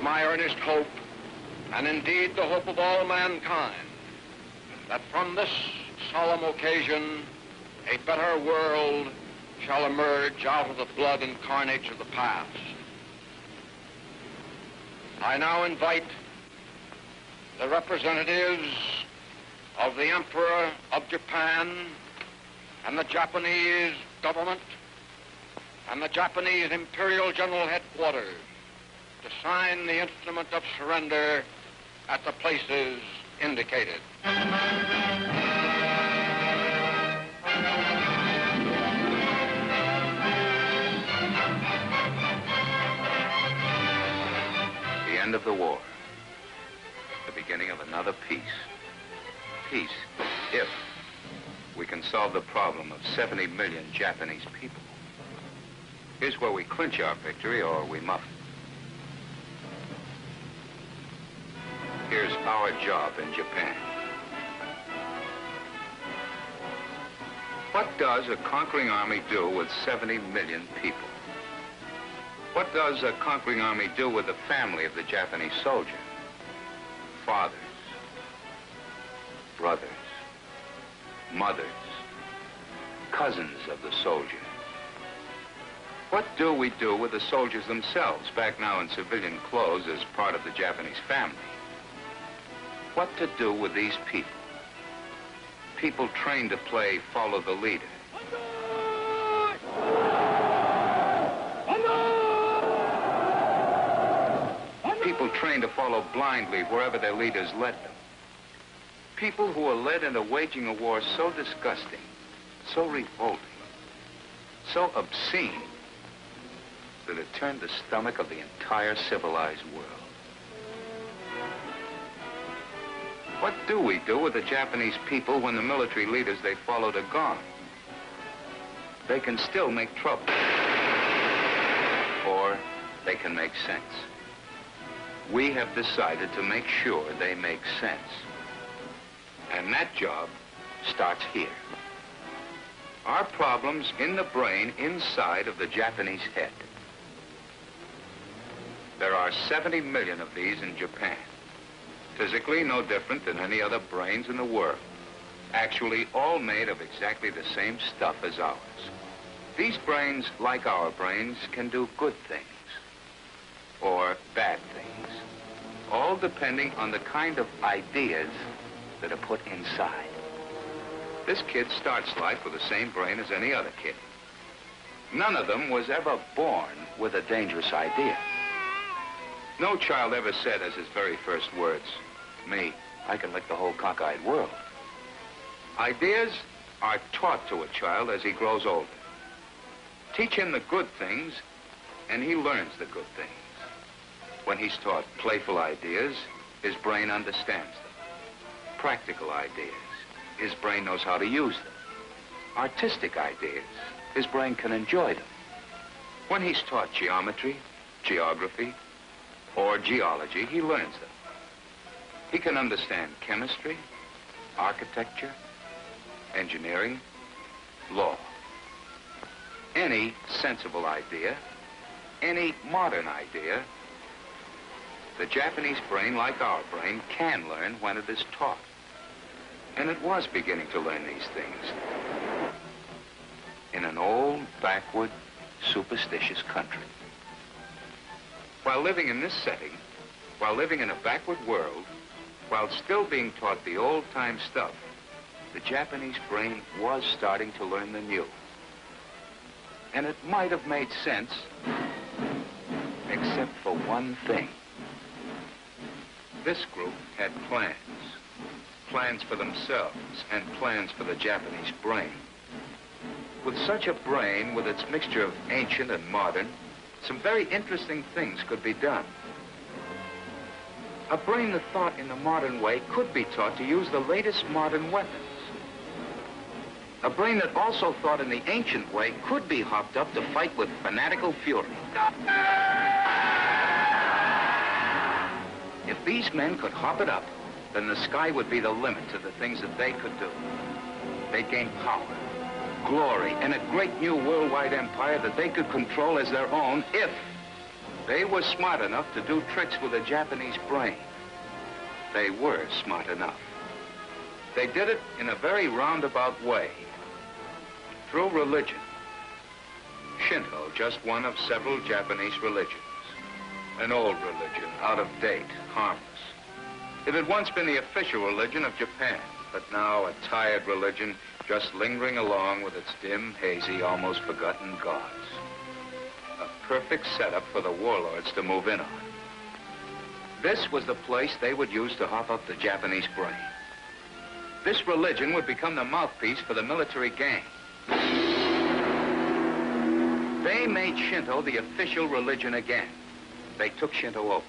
my earnest hope, and indeed the hope of all mankind, that from this solemn occasion, a better world shall emerge out of the blood and carnage of the past. I now invite the representatives of the Emperor of Japan and the Japanese government and the Japanese Imperial General Headquarters to sign the instrument of surrender at the places indicated. The end of the war. The beginning of another peace. Peace, if we can solve the problem of 70 million Japanese people. Here's where we clinch our victory, or we muff it. Here's our job in Japan. What does a conquering army do with 70 million people? What does a conquering army do with the family of the Japanese soldier? Fathers, brothers, mothers, cousins of the soldier. What do we do with the soldiers themselves, back now in civilian clothes as part of the Japanese family? What to do with these people? People trained to play follow the leader. People trained to follow blindly wherever their leaders led them. People who were led into waging a war so disgusting, so revolting, so obscene, that it turned the stomach of the entire civilized world. What do we do with the Japanese people when the military leaders they followed are gone? They can still make trouble. Or they can make sense. We have decided to make sure they make sense. And that job starts here. Our problem's in the brain inside of the Japanese head. There are 70 million of these in Japan. Physically no different than any other brains in the world. Actually all made of exactly the same stuff as ours. These brains, like our brains, can do good things or bad things, all depending on the kind of ideas that are put inside. This kid starts life with the same brain as any other kid. None of them was ever born with a dangerous idea. No child ever said as his very first words, "Me, I can lick the whole cockeyed world." Ideas are taught to a child as he grows older. Teach him the good things, and he learns the good things. When he's taught playful ideas, his brain understands them. Practical ideas, his brain knows how to use them. Artistic ideas, his brain can enjoy them. When he's taught geometry, geography, or geology, he learns them. He can understand chemistry, architecture, engineering, law. Any sensible idea, any modern idea, the Japanese brain, like our brain, can learn when it is taught. And it was beginning to learn these things in an old, backward, superstitious country. While living in this setting, while living in a backward world, while still being taught the old-time stuff, the Japanese brain was starting to learn the new. And it might have made sense, except for one thing. This group had plans. Plans for themselves and plans for the Japanese brain. With such a brain, with its mixture of ancient and modern, some very interesting things could be done. A brain that thought in the modern way could be taught to use the latest modern weapons. A brain that also thought in the ancient way could be hopped up to fight with fanatical fury. If these men could hop it up, then the sky would be the limit to the things that they could do. They'd gain power, glory, and a great new worldwide empire that they could control as their own if They were smart enough to do tricks with a Japanese brain. They were smart enough. They did it in a very roundabout way. Through religion. Shinto, just one of several Japanese religions. An old religion, out of date, harmless. It had once been the official religion of Japan, but now a tired religion just lingering along with its dim, hazy, almost forgotten gods. A perfect setup for the warlords to move in on. This was the place they would use to hop up the Japanese brain. This religion would become the mouthpiece for the military gang. They made Shinto the official religion again. They took Shinto over.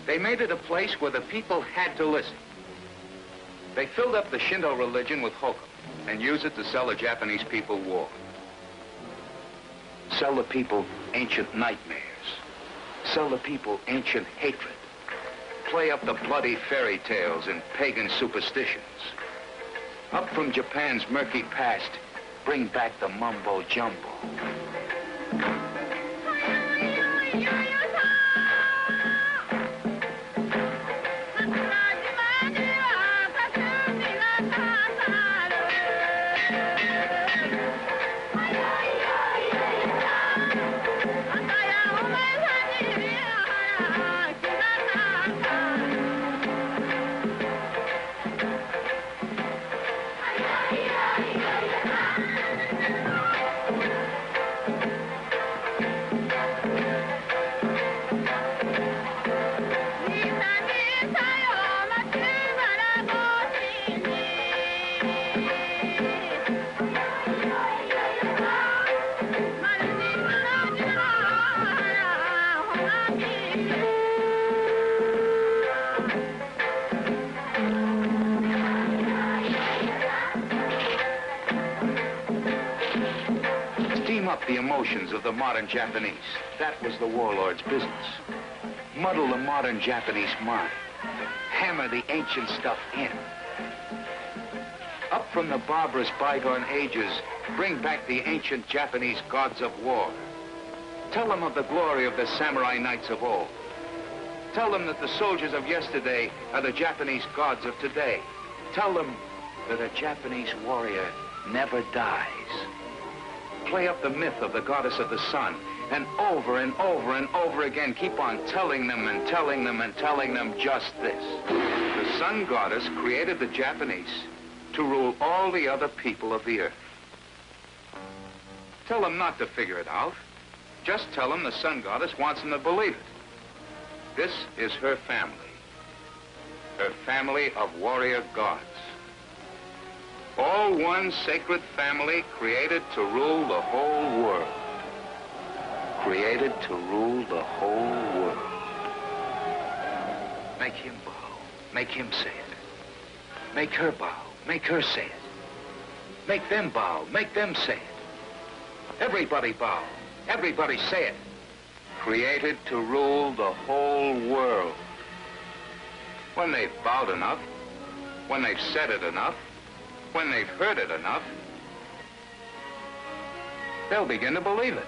They made it a place where the people had to listen. They filled up the Shinto religion with hokum and used it to sell the Japanese people war. Sell the people ancient nightmares. Sell the people ancient hatred. Play up the bloody fairy tales and pagan superstitions. Up from Japan's murky past, bring back the mumbo jumbo. The emotions of the modern Japanese. That was the warlord's business. Muddle the modern Japanese mind. Hammer the ancient stuff in. Up from the barbarous bygone ages, bring back the ancient Japanese gods of war. Tell them of the glory of the samurai knights of old. Tell them that the soldiers of yesterday are the Japanese gods of today. Tell them that a Japanese warrior never dies. Play up the myth of the goddess of the sun, and over and over and over again, keep on telling them and telling them and telling them just this. The sun goddess created the Japanese to rule all the other people of the earth. Tell them not to figure it out. Just tell them the sun goddess wants them to believe it. This is her family. Her family of warrior gods. All one sacred family created to rule the whole world. Created to rule the whole world. Make him bow. Make him say it. Make her bow. Make her say it. Make them bow. Make them say it. Everybody bow. Everybody say it. Created to rule the whole world. When they've bowed enough, when they've said it enough, when they've heard it enough, they'll begin to believe it.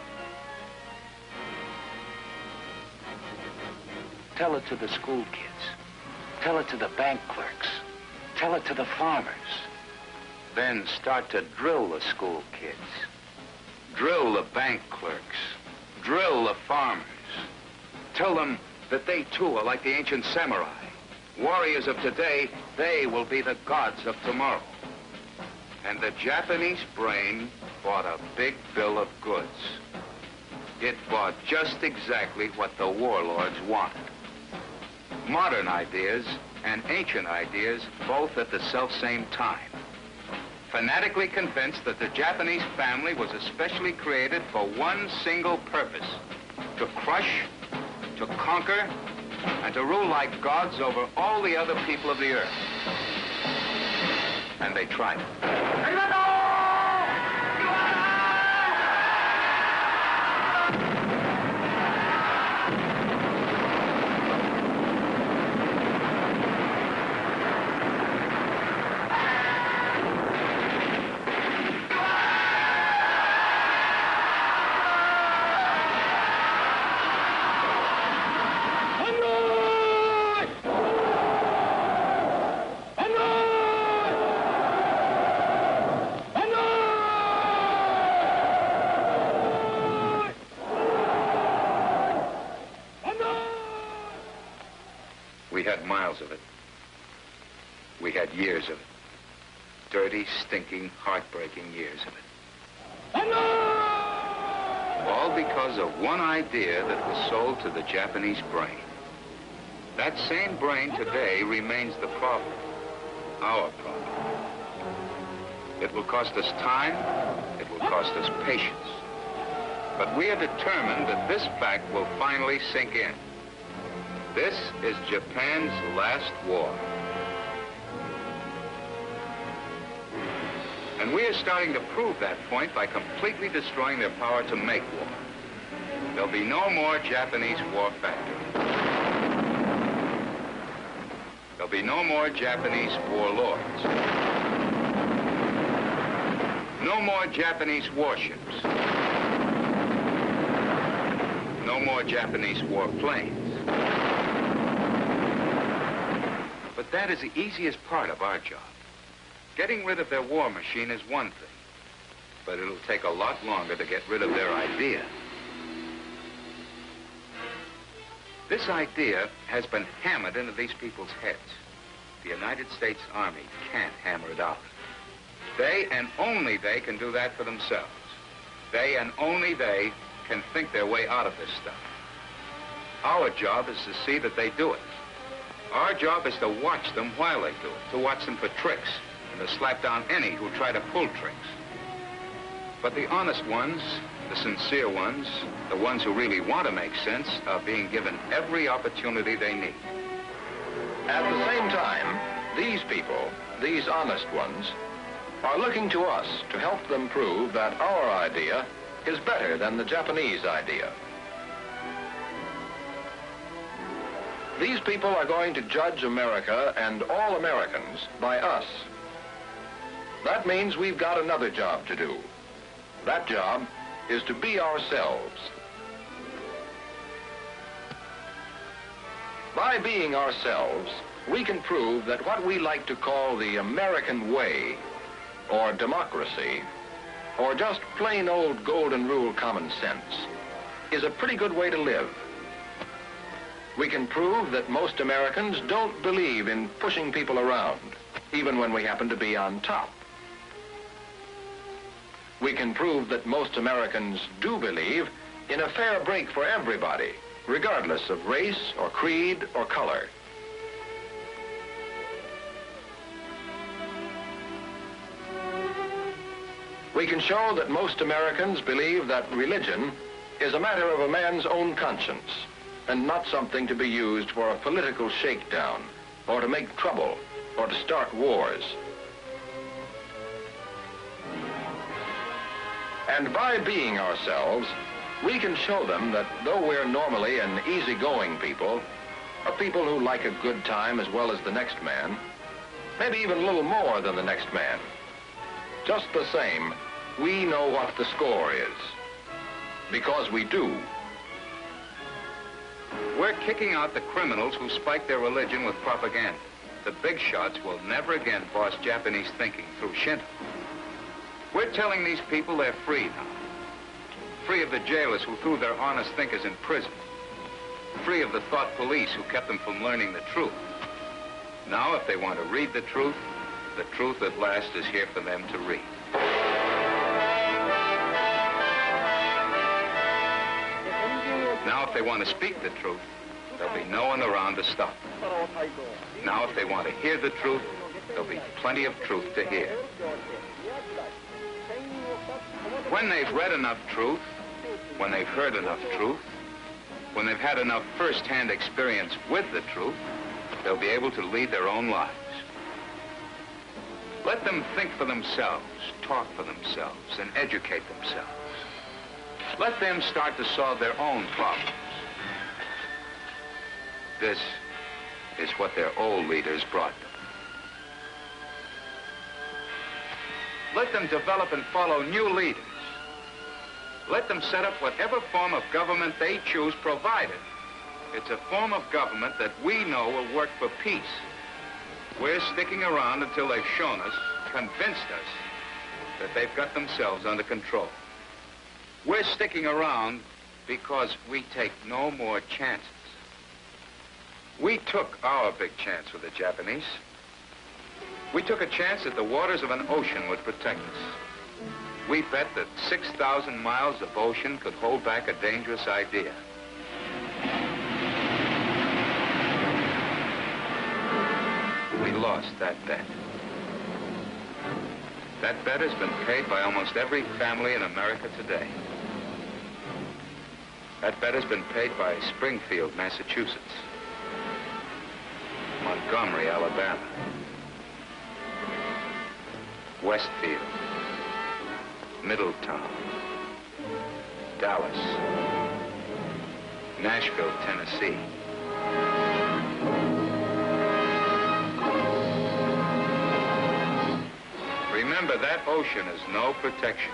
Tell it to the school kids. Tell it to the bank clerks. Tell it to the farmers. Then start to drill the school kids. Drill the bank clerks. Drill the farmers. Tell them that they too are like the ancient samurai. Warriors of today, they will be the gods of tomorrow. And the Japanese brain bought a big bill of goods. It bought just exactly what the warlords wanted. Modern ideas and ancient ideas both at the self-same time. Fanatically convinced that the Japanese family was especially created for one single purpose: to crush, to conquer, and to rule like gods over all the other people of the earth. And they tried it. had miles of it. We had years of it. Dirty, stinking, heartbreaking years of it. All because of one idea that was sold to the Japanese brain. That same brain today remains the problem. Our problem. It will cost us time. It will cost us patience. But we are determined that this fact will finally sink in. This is Japan's last war. And we are starting to prove that point by completely destroying their power to make war. There'll be no more Japanese war factories. There'll be no more Japanese warlords. No more Japanese warships. No more Japanese warplanes. But that is the easiest part of our job. Getting rid of their war machine is one thing, but it'll take a lot longer to get rid of their idea. This idea has been hammered into these people's heads. The United States Army can't hammer it out. They and only they can do that for themselves. They and only they can think their way out of this stuff. Our job is to see that they do it. Our job is to watch them while they do it, to watch them for tricks, and to slap down any who try to pull tricks. But the honest ones, the sincere ones, the ones who really want to make sense, are being given every opportunity they need. At the same time, these people, these honest ones, are looking to us to help them prove that our idea is better than the Japanese idea. These people are going to judge America and all Americans by us. That means we've got another job to do. That job is to be ourselves. By being ourselves, we can prove that what we like to call the American way, or democracy, or just plain old golden rule common sense, is a pretty good way to live. We can prove that most Americans don't believe in pushing people around, even when we happen to be on top. We can prove that most Americans do believe in a fair break for everybody, regardless of race or creed or color. We can show that most Americans believe that religion is a matter of a man's own conscience and not something to be used for a political shakedown or to make trouble or to start wars. And by being ourselves, we can show them that though we're normally an easygoing people, a people who like a good time as well as the next man, maybe even a little more than the next man, just the same, we know what the score is. Because we do. We're kicking out the criminals who spike their religion with propaganda. The big shots will never again boss Japanese thinking through Shinto. We're telling these people they're free now. Free of the jailers who threw their honest thinkers in prison. Free of the thought police who kept them from learning the truth. Now, if they want to read the truth at last is here for them to read. Now, if they want to speak the truth, there'll be no one around to stop them. Now, if they want to hear the truth, there'll be plenty of truth to hear. When they've read enough truth, when they've heard enough truth, when they've had enough first-hand experience with the truth, they'll be able to lead their own lives. Let them think for themselves, talk for themselves, and educate themselves. Let them start to solve their own problems. This is what their old leaders brought them. Let them develop and follow new leaders. Let them set up whatever form of government they choose, provided it's a form of government that we know will work for peace. We're sticking around until they've shown us, convinced us, that they've got themselves under control. We're sticking around because we take no more chances. We took our big chance with the Japanese. We took a chance that the waters of an ocean would protect us. We bet that 6,000 miles of ocean could hold back a dangerous idea. We lost that bet. That bet has been paid by almost every family in America today. That bet has been paid by Springfield, Massachusetts, Montgomery, Alabama, Westfield, Middletown, Dallas, Nashville, Tennessee. Remember, that ocean is no protection.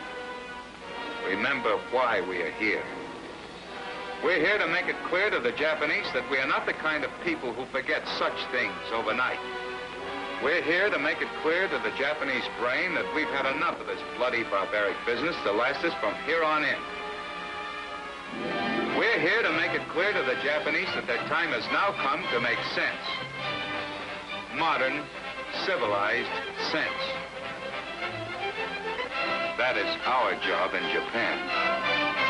Remember why we are here. We're here to make it clear to the Japanese that we are not the kind of people who forget such things overnight. We're here to make it clear to the Japanese brain that we've had enough of this bloody, barbaric business to last us from here on in. We're here to make it clear to the Japanese that their time has now come to make sense. Modern, civilized sense. That is our job in Japan.